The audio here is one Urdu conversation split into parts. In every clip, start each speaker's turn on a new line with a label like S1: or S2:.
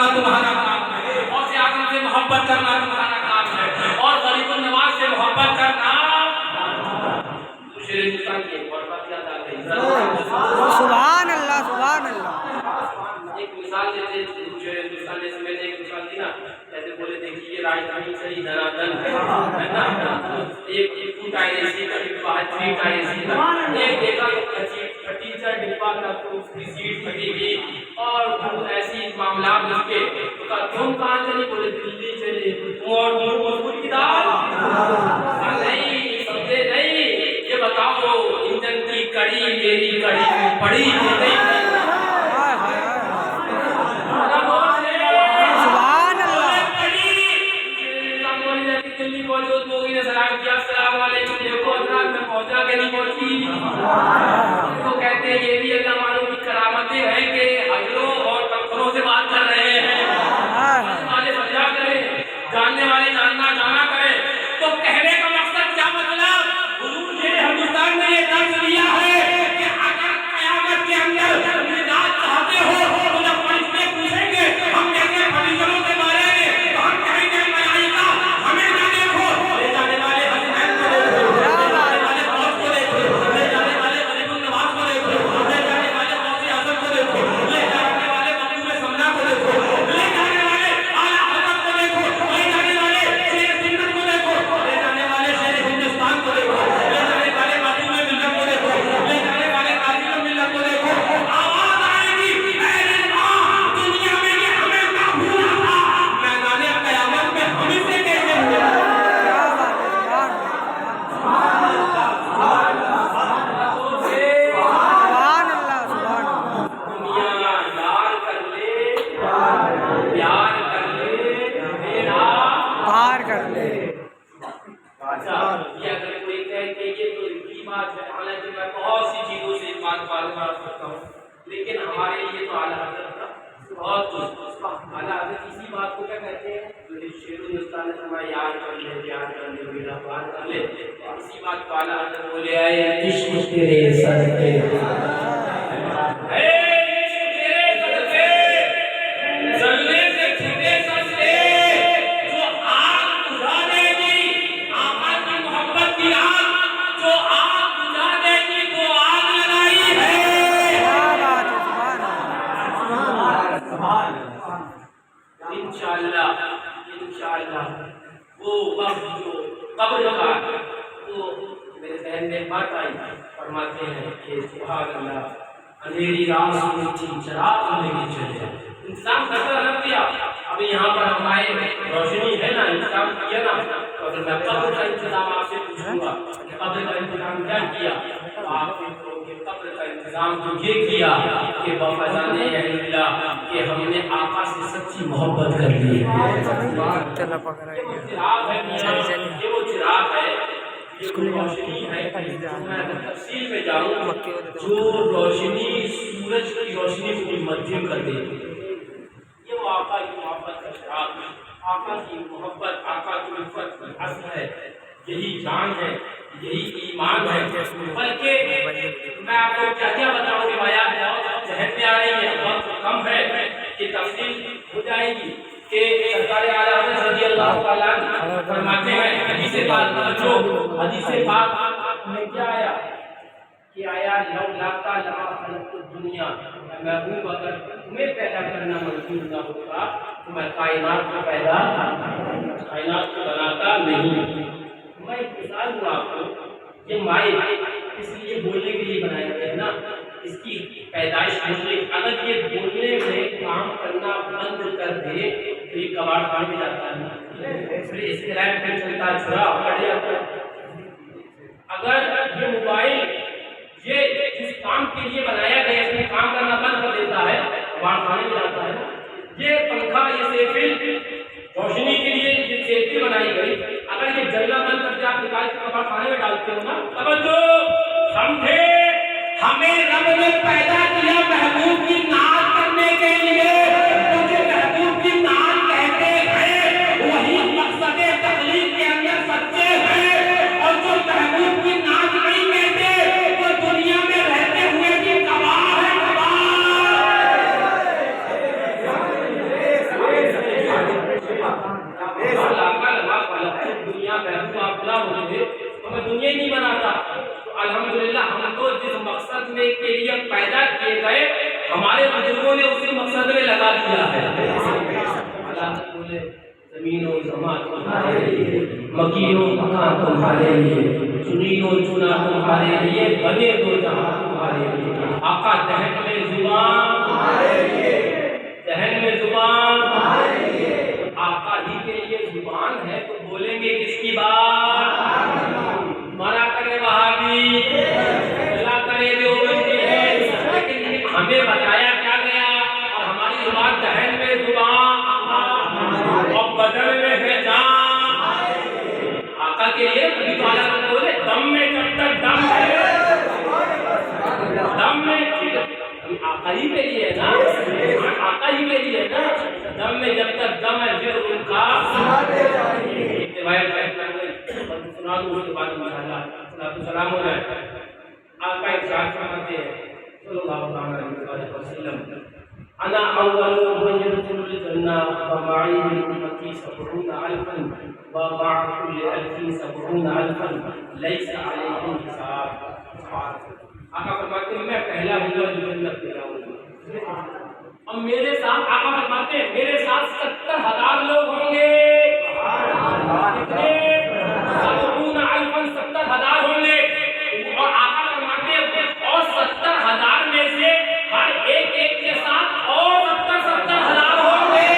S1: کرنا تمہارا کام ہے، غوث اعظم سے محبت کرنا تمہارا کام ہے، اور غریب النواز سے محبت کرنا شیر ہندوستان کی ایک اور بات یاد آ گئی۔
S2: سبحان اللہ سبحان اللہ۔
S1: ایک مثال دیتے شیر ہندوستان نے میں نے ایک مثال دی نا، ایسے بولے دیکھیے یہ راجدھانی صحیح دھنادن ہے نا، ایک فوٹ آئیسی کا ڈبہ ہے، 3 آئیسی کا، ایک دیکھا پھٹی سا ڈبہ کا تو اس کی سیٹ پھٹی ہوئی اور ایسی معاملات اس کے تم کہاں چلی؟ بولے دلی چلی، اور مضبوط کی دال نہیں سمجھے نہیں، یہ بتاؤ انجن کی کڑی میری کڑی میں پڑی کہ نہیں؟ دلی موجود لوگوں نے سلام کیا، السلام علیکم، دیکھو حضرات میں پہنچا کہ نہیں پہنچی؟ تو کہتے ہیں یہ بھی اللہ والوں کی کرامتیں ہیں کہ حضروں اور پتھروں سے بات کر رہے ہیں، والے سمجھا کریں، جاننے والے جانا کریں۔ تو کہنے کا مقصد کیا مطلب؟ حضور شیر ہندوستان نے یہ درس دیا ہے کہ اگر قیامت کے اندر نجات چاہتے ہو تو جب فرشتے پوچھیں گے ہم کہتے ہیں فرشتوں کے بارے میں، تو ہم کہیں گے ملائکہ ہمیں نہ دیکھو، لے جانے والے حسنین کو دیکھو، لے جانے والے غوث کو دیکھو، لے جانے والے غریب النواز کو دیکھو، لے جانے والے غوث اعظم کو دیکھو، لے جانے والے مقبول سمنا کو دیکھو، لے جانے والے اعلیٰ حضرت کو دیکھو، لے جانے والے شیر سنت کو دیکھو، لے جانے والے شیر ہندوستان کو دیکھو، لے جانے والے مقبول ملت کو دیکھو، لے جانے والے قاسم ملت کو دیکھو۔ آواز آئے گی اے اللہ، دنیا میں یہ ہمیں نہ بھولا تھا، میدان قیامت میں ہم سے کیسے بھولا؟ دنیا یار کر لے، پیار کر لے، میرا
S2: پار کر لے۔
S1: اچھا یہ اگر کوئی کہے کہ یہ تو ان کی بات ہے، حالانکہ میں بہت سی چیزوں سے اس بات کو الگ کرتا ہوں، لیکن ہمارے لیے تو اعلیٰ حضرت کا بہت کچھ، اعلیٰ حضرت اسی بات کو کیا کہتے ہیں؟ شیر ہندوستان نے فرمایا یار کر لے، پیار کر لے، میرا پار کر لے، اسی بات کو اعلیٰ حضرت بولے آئے عشق تیرے صدقے، اے عشق تیرے صدقے، جلنے سے چھوٹے سستے، جو آگ بجھا دے گی آقا کی محبت کی آگ، جو آگ بجھا دے گی وہ آگ لگائی ہے۔ انشاءاللہ وہ وقت جو قبر کا، تو میرے ذہن میں بات آئی، فرماتے ہیں کہ سبحان اللہ اندھیری رات میٹھی چراغ زندگی چلے، انتظام کرتا رکھ دیا۔ ابھی یہاں پر ہمارے روشنی ہے نا، انتظام کیا نا، تو اگر میں قبر کا انتظام آپ سے پوچھوں گا کہ قبر کا انتظام کیا کیا، تو آپ کو کہ قبر کا انتظام تو یہ کیا کہ بفضل اللہ کہ ہم نے آقا سے سچی محبت کر لی ہے۔ یہ وہ چراغ ہے، یہ وہ چراغ ہے، یہ وہ روشنی ہے، میں اگر تفصیل میں جاؤں جو روشنی سورج کی روشنی کو بھی مدھم کر دیتی ہے، یہ وہ آقا کی محبت کا چراغ ہے، آقا کی محبت، آقا کی الفت کی اصل ہے، یہی جان ہے، یہی ایمان ہے۔ بلکہ میں آپ کو کیا کیا بتاؤں کہ روایات بہت ذہن میں آ رہی ہے، وقت کم ہے کہ تفصیل ہو جائے گی کہ سرکار اعلیٰ حضرت رضی اللہ تعالیٰ عنہ فرماتے ہیں، حدیث پاک میں کیا آیا کہ آیا لو لاتا لما خلقت الدنیا، محبوب اگر تمہیں پیدا کرنا منظور نہ ہوتا تو میں کائنات کو بناتا نہیں۔ میں ایک مثال دوں آپ کو، یہ مائع اس لیے بولنے کے لیے بنایا گیا ہے نا، اس کی پیدائش بولنے، اگر یہ بولنے میں کام کرنا بند کر دے تو یہ کباڑ خانے میں جاتا ہے نا، پھر اس کے رائٹ پہ چلتا چھڑا پڑ جاتا ہے۔ اگر یہ موبائل یہ جس کام کے لیے بنایا گیا اس میں کام کرنا بند کر دیتا ہے، کباڑ خانے میں جاتا ہے نا۔ یہ پنکھا، یہ سیفل روشنی کے لیے یہ سیفٹی بنائی گئی، اگر یہ جلنا بند کر کے آپ نکال کے کباڑ خانے میں ڈالتے ہو نا، توجہ سمجھے، ہمیں رب نے پیدا کیا محبوب کی نعت کرنے کے لیے، مجھے محبوب کی نعت کہتے ہیں وہی مقصد تخلیق کے اندر سچے ہیں، اور جو محبوب کی نعت نہیں کہتے وہ دنیا میں رہتے ہوئے بھی گواہ ہے، گواہ۔ انہوں نے اسی مقصد میں لگا دیا ہے. اللہ بولے زمین و زمان تمہارے لیے، مکین و مکان تمہارے لیے، چنین و چنا تمہارے لیے، بنے دو جہاں تمہارے لیے. آقا ذہن میں زبان تمہارے لیے، ذہن میں زبان تمہارے لیے. آقا ہی کے لیے زبان ہے تو بولیں گے کس کی بات؟ منع کرے وہابی، اللہ کرے دیوبندی ہے، لیکن ہمیں بتایا کیا گیا؟ اور ہماری زبان ذہن میں زبان اور بدن میں ہے جان. آقا کے لیے کبھی تو اللہ نے بولے دم میں جب تک دم ہے، دم میں آقا ہی کے لیے نا، آقا ہی کے لیے نا، دم میں جب تک دم ہے پھر ان کا سنا دوں اس کے بعد انشاءاللہ سلام ہو جائے. آقا ارشاد فرماتے ہیں صلی اللہ علیہ وسلم انا اول من يدخل الجنہ ومعي من امتی 70,000 ومع كل 70,000 ليس عليهم حساب. آقا فرماتے ہیں میں پہلا ہوں جو جنت میں جاؤں گا. اور میرے ساتھ آقا فرماتے ہیں میرے ساتھ 70,000 لوگ ہوں گے. کتنے؟ 70,000 ہوں گے. اور آقا فرماتے ہیں اور 70,000 میں سے ہر ایک کے ساتھ اور 70,000 ہوں گے.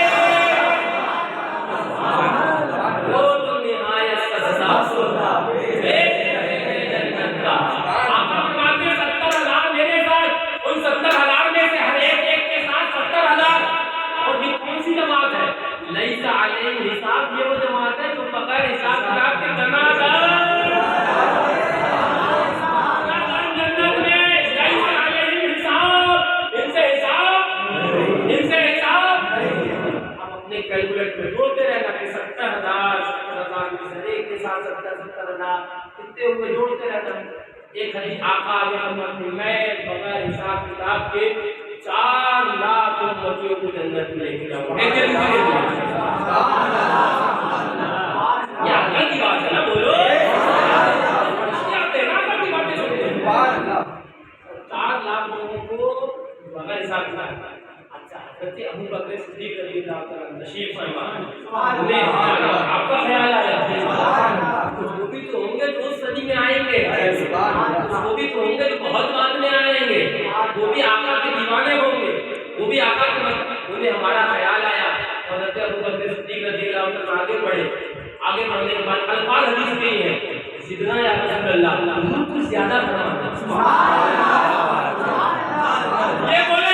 S1: وہ تو نہایت سزا ہوگا. آقا فرماتے ہیں 70,000 میرے ساتھ، ان 70,000 میں سے ہر ایک کے ساتھ 70,000. اور یہ کون سی جماعت ہے؟ لیس علیہ حساب. یہ وہ جماعت ہے جو بغیر حساب کتاب کے جنت ہے. کیلکولیٹ میں جوڑتے رہنا کہ 70,000 میں سے ایک کے ساتھ 70,000 کتنے ہوئے جوڑتے رہنا. ایک حدیث آقا علیہ فرماتے ہیں میں بغیر حساب کتاب کے 4 لاکھ امتیوں کو جنت میں لے کے جاؤں گا. یہ آقا کی بات ہے نا، بولو باتیں سنتے ہیں. 4 لاکھ لوگوں کو بغیر حساب کتاب. حضرت ابو بکر صدیق رضی اللہ عنہ تشریف فرما آپ کا خیال آیا وہ بھی تو ہوں گے جو اس صدی میں آئیں گے، وہ بھی تو ہوں گے جو بہت بعد میں آئیں گے، وہ بھی آقا کے دیوانے ہوں گے، وہ بھی آقا کے انہیں ہمارا خیال آیا. حضرت ابو بکر صدیق رضی اللہ عنہ آگے بڑھے. آگے بڑھنے کے بعد الفاظ حدیث کے ہیں زدنا یا رسول اللہ حضور کچھ زیادہ فرماتے ہیں. یہ بولے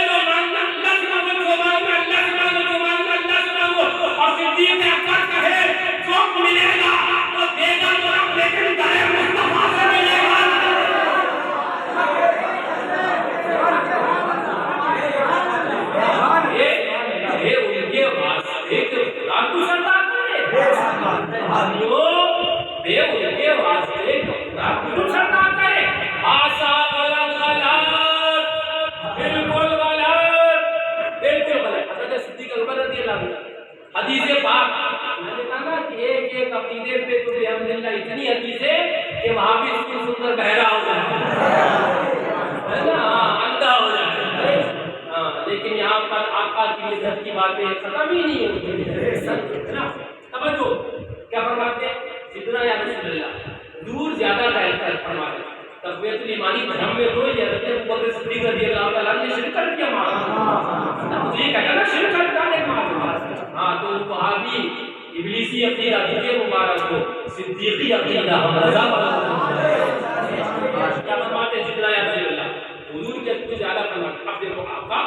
S1: حدیث پاک میں نے کہا نا کہ ایک عقیدے پہ تو الحمدللہ اتنی حدیثیں کہ وہاں بھی اس کی سن کر بہرا ہو جائے ہے نا، اندھا ہو جائے. لیکن یہاں پر آقا کی عزت کی باتیں ختم ہی نہیں ہوتی. توجہ کیا فرماتے ہیں جتنا یا رسول اللہ دور زیادہ بہتر فرماتے ہیں. تقویت الایمانی بھرم میں تو یہ حضرت ابو بکر صدیق رضی اللہ تعالیٰ نے شرک کر دیا. مجھے کہتا نا شرک کرتا ہے. ہاں تو وہابی ابلیسی عقیدہ دیجیے مبارک کو صدیقی عقیدہ ہم رضا کیا فرماتے ہیں جتنا یا رسول اللہ حضور کے کچھ زیادہ فرماتے. اب دیکھو آقا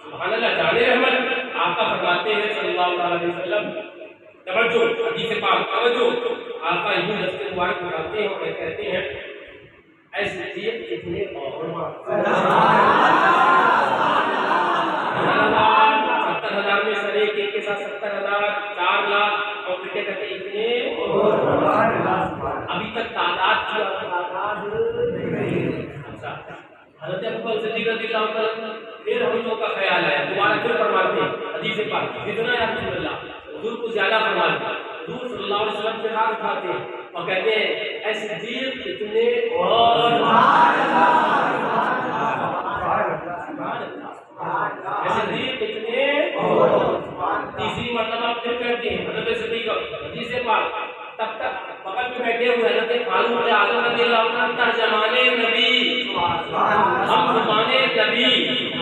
S1: سبحان اللہ جانے رحمت آقا فرماتے ہیں صلی اللہ علیہ وسلم. توجہ حدیث پاک توجہ آقا یوں دست مبارک اٹھاتے ہیں اور کہتے ہیں ایسے صدیق اتنے اور 70,000 میں سر ایک کے ساتھ 70,000 4 لاکھ اور پھر کہتے ہیں اتنے ابھی تک تعداد کی اچھا. حضرت ابو بکر صدیق رضی اللہ عنہ پھر ہم لوگوں کا خیال آیا دوبارہ پھر فرماتے ہیں حدیث پاک جتنا یا رسول اللہ حضور کو زیادہ فرماتے ہیں. حضور صلی اللہ علیہ وسلم سے ہاتھ اٹھاتے ہیں اور کہتے ہیں اے صدیق اتنے اور ایسے بیٹھتے ہیں حضرت صدیق حدیث پاک تب تک بغل میں بیٹھے ہوئے حضرت فاروق اعظم رضی اللہ عنہ ترجمان نبی ہم زبان نبی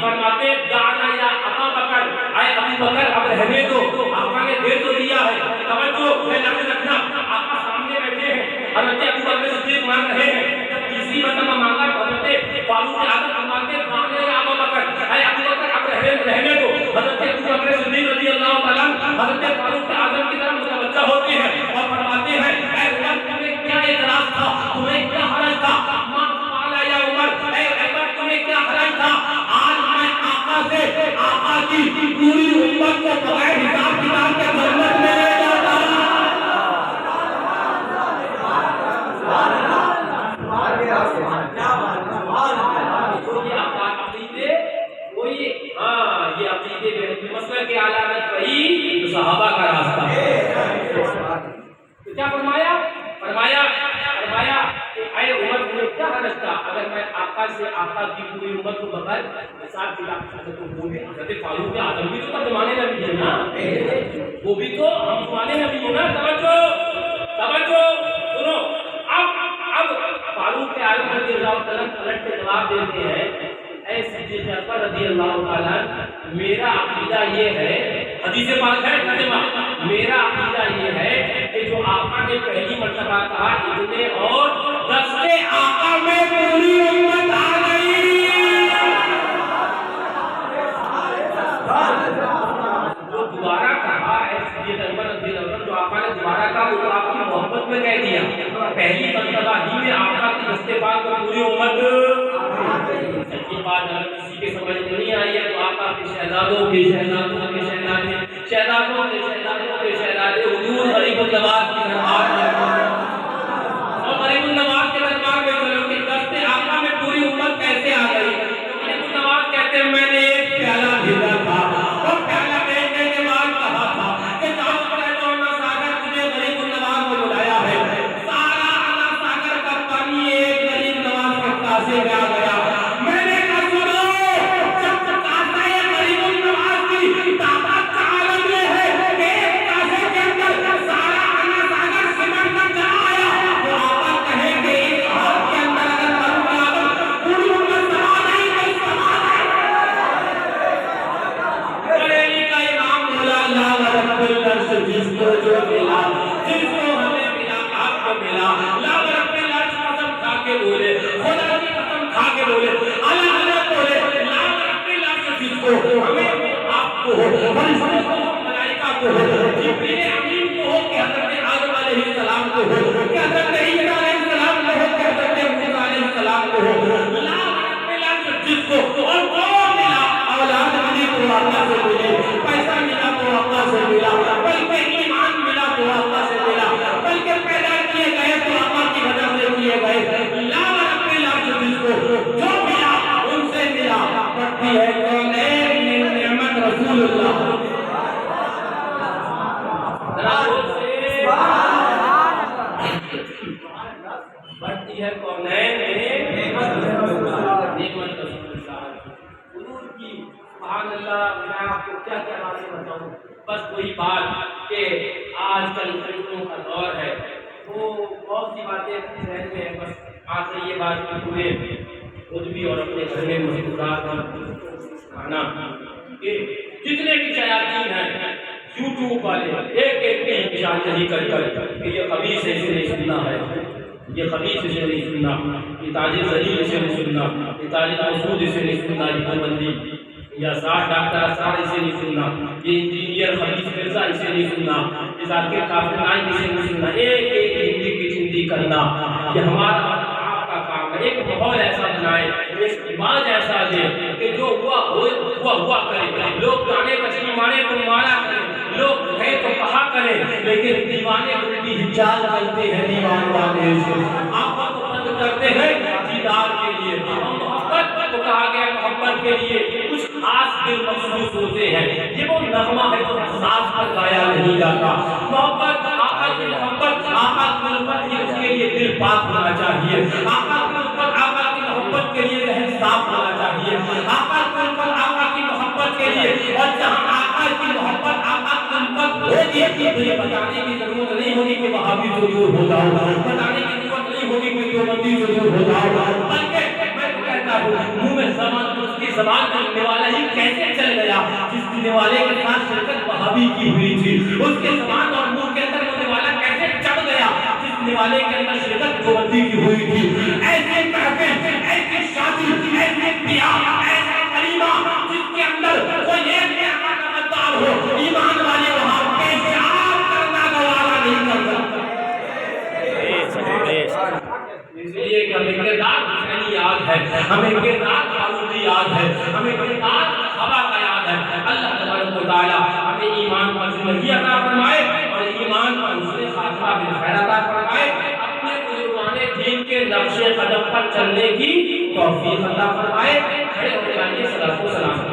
S1: فرماتے دعنا یا ابا بکر، اے ابو بکر اب رہنے دو، آقا نے دے تو دیا ہے، توجہ ہے لفظ رکھنا، آقا سامنے بیٹھے ہیں، حضرت ابو بکر صدیق مان رہے ہیں، جب تیسری مرتبہ مانگا حضرت فاروق اعظم فرماتے دعنا یا ابا بکر، اے ابو بکر اب رہنے دو، حضرت ابو بکر صدیق رضی اللہ تعالیٰ حضرت فاروق اعظم کی طرف متوجہ ہوتے ہیں اور فرماتے ہیں اے عمر تمہیں کیا اعتراض تھا، تمہیں کیا حرج تھا، ماں قال یا عمر، اے عمر تمہیں کیا حرج تھا، آج میں آقا سے آقا کی پوری امت کو بغیر حساب کتاب کے جنت میں لے جاتا ہوں۔ یہ عقیدے میں مسئلہ کی علامت وہی جو صحابہ کا راستہ ہے۔ تو کیا فرمایا کہ اے عمر تمہیں کیا حرج تھا اگر میں آقا سے آقا کی پوری امت کو بغیر حساب کتاب کرتا تو وہ بھی حضرت فاروق اعظم بھی تو ترجمان نبی ہے نا، وہ بھی تو ہم ترجمان نبی ہے نا۔ توجہ سنو، اب فاروق اعظم رضی اللہ تعالیٰ پلٹ کے جواب دیتے ہیں اے صدیق اکبر رضی اللہ تعالیٰ میرا عقیدہ یہ ہے، حدیث پاک ہے ترجمہ، میرا عقیدہ یہ ہے کہ جو آقا نے پہلی مرتبہ کہا اتنے اور دستے آقا میں پوری امت آ گئی، جو دوبارہ کہا اے صدیق اکبر رضی اللہ عنہ جو آقا نے دوبارہ کہا وہ تو آپ کی محبت میں کہہ دیا، پہلی مرتبہ ہی میں آقا کی دستے پاک میں پوری امت سچی بات اگر کسی کے سمجھ میں نہیں آئی ہے تو آپ کے شہزادوں کے شہزادے حضور غریب النواز کی دربار میں اور غریب النواز کے دربار میں چلو کہ دستے آقا میں پوری امت کیسے آ گئی؟ غریب النواز کہتے ہیں میں نے ایک پیالہ بھیجا تھا اور پیالہ بھیجنے کے بعد کہا تھا کہ جاؤ انا ساگر تجھے غریب النواز کو بلایا ہے، سارا انا ساگر کا پانی ایک غریب نواز کے کاسے میں آ گیا، جس کو جو ملا جس کو ہمیں ملا آپ کو ملا، لا رب العرش قسم کھا کے بولے، خدا کی قسم کھا کے بولے، اللہ اللہ بولے، لا رب العرش جس کو ہمیں آپ کو ہو، ملائکہ کو ہو، جبریل امین کو ہو کہ حضرت آدم علیہ السلام کو ہو، کہ حضرت عیسیٰ علیہ السلام کو ہو، کہ حضرت موسیٰ علیہ السلام کو ہو، لا رب العرش جس کو اور وہ ملا، اولاد ملی تو اللہ سے ملے، پیسہ ملا تو اللہ سے ملا، بلکہ ایمان ملا تو اللہ سے ملا، بلکہ پیدا کیے گئے تو اللہ کی وجہ سے کیے گئے، لا رب العرش جس کو جو ملا ان سے ملا، بڑھتی ہے کونین من نعمت رسول اللہ، بڑھتی ہے کونین من نعمت رسول اللہ، حضور کی سبحان اللہ۔ میں آپ کو کیا کیا باتیں بتاؤں، بس وہی بات کہ آج کل فرقوں کا دور ہے، وہ بہت سی باتیں ذہن میں ہیں، بس آج سے یہ بات کہ پورے خود بھی اور اپنے گھر میں مذکورات کھانا کہ جتنے بھی شیاطین ہیں یوٹیوب والے ایک ایک کی نشاندہی کر کہ یہ خبیث ہے اسے نہیں سننا ہے، یہ خبیث اسے نہیں سننا، یہ تاجر ذلیل اسے نہیں سننا، یہ تاجر مسعود اسے نہیں سننا، یہ دیوبندی یا سار ڈاکٹر اسرار اسے نہیں سننا، یہ انجینئر خبیث مرزا اسے نہیں سننا، یہ ذاکر کافر نائک اسے نہیں سننا، ایک ایک ہندی کی چندی کرنا یہ ہمارا آپ کا کام ہے۔ ایک ماحول ایسا بنائے، ایک رواج ایسا دے کہ جو ہوا کرے، لوگ گانے بجنے مارے تو مارا کریں، لوگ کہیں تو کہا کریں، لیکن دیوانے الٹی ہی چال چلتے ہیں دیوان والے سے، آنکھوں کو بند کرتے ہیں دیدار کے لیے، محبت کو کہا گیا محبت کے لیے کچھ خاص دل مخصوص ہوتے ہیں، یہ وہ نغمہ ہے جو احساس پر گایا نہیں جاتا، محبت آقا کی محبت آقا کی محبت اس کے لیے دل پاک ہونا چاہیے، آقا کی محبت آقا کی محبت کے لیے ذہن صاف ہونا چاہیے، آقا کی محبت آقا کی محبت کے لیے، اور جہاں آقا کی محبت آقا کی محبت ہوگی تو یہ بتانے کی ضرورت نہیں ہوگی کہ وہابی ضرور ہو جاؤ، بتانے کی ضرورت نہیں ہوگی کہ دیوبندی ضرور ہو جاؤ، بلکہ میں تو کہتا ہوں منہ میں زبان اس کی زبان بولنے والا ہی کیسے چل گیا جس دینے والے کے ساتھ شرکت وہابی کی ہوئی تھی، اس کے زبان اور منہ کے اندر ہونے والا کیسے چڑھ گیا جس دینے والے کے اندر شرکت دیوبندی کی ہوئی تھی۔ ایسے محفل، ایسی شادی، ایسے بیاہ، ایسا کلمہ جس کے اندر کوئی ایک نعمت کا مدار ہو، ایمان والے وہاں پیشاب کرنا گوارا نہیں کر سکتا۔ اس لیے کہ ہمیں کردار حسینی یاد ہے، ہمیں کردار فاروقی یاد ہے، ہمیں کردار ہوا کا یاد ہے۔ اللہ تبارک و تعالی ہمیں ایمان پر زندگی عطا فرمائے اور ایمان پر حسن خاتمہ بالخیر عطا فرمائے، اپنے بزرگان دین کے نقش قدم پر چلنے کی توفیق عطا فرمائے۔ کھڑے ہو جائیے، صلاۃ و سلام